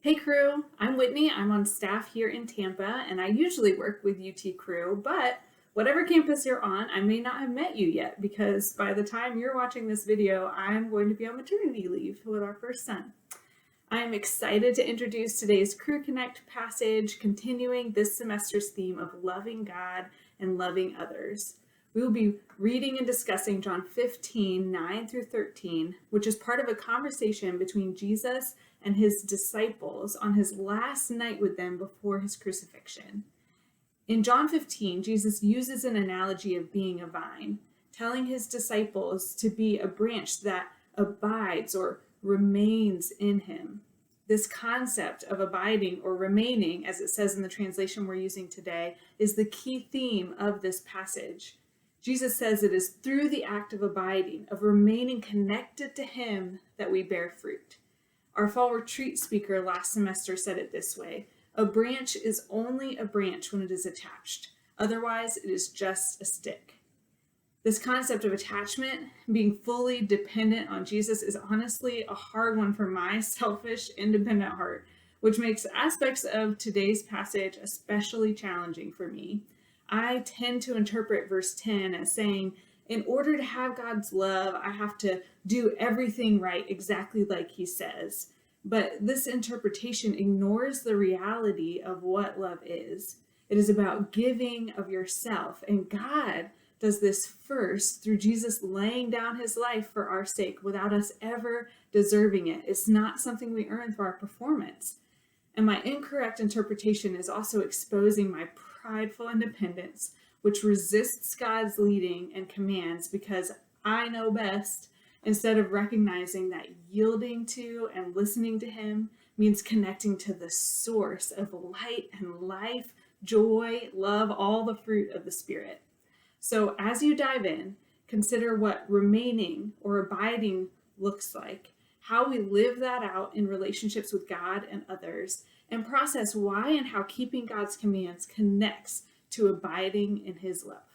Hey Cru, I'm Whitney. I'm on staff here in Tampa, and I usually work with UT Cru, but whatever campus you're on, I may not have met you yet because by the time you're watching this video, I'm going to be on maternity leave with our first son. I'm excited to introduce today's Cru Connect passage, continuing this semester's theme of loving God and loving others. We will be reading and discussing John 15, 9 through 13, which is part of a conversation between Jesus and his disciples on his last night with them before his crucifixion. In John 15, Jesus uses an analogy of being a vine, telling his disciples to be a branch that abides or remains in him. This concept of abiding or remaining, as it says in the translation we're using today, is the key theme of this passage. Jesus says it is through the act of abiding, of remaining connected to him, that we bear fruit. Our fall retreat speaker last semester said it this way: a branch is only a branch when it is attached. Otherwise, it is just a stick. This concept of attachment, being fully dependent on Jesus, is honestly a hard one for my selfish, independent heart, which makes aspects of today's passage especially challenging for me. I tend to interpret verse 10 as saying, in order to have God's love, I have to do everything right, exactly like he says. But this interpretation ignores the reality of what love is. It is about giving of yourself, and God does this first through Jesus laying down his life for our sake without us ever deserving it. It's not something we earn through our performance. And my incorrect interpretation is also exposing my prideful independence, which resists God's leading and commands because I know best, instead of recognizing that yielding to and listening to him means connecting to the source of light and life, joy, love, all the fruit of the Spirit. So as you dive in, consider what remaining or abiding looks like, how we live that out in relationships with God and others, and process why and how keeping God's commands connects to abiding in his love.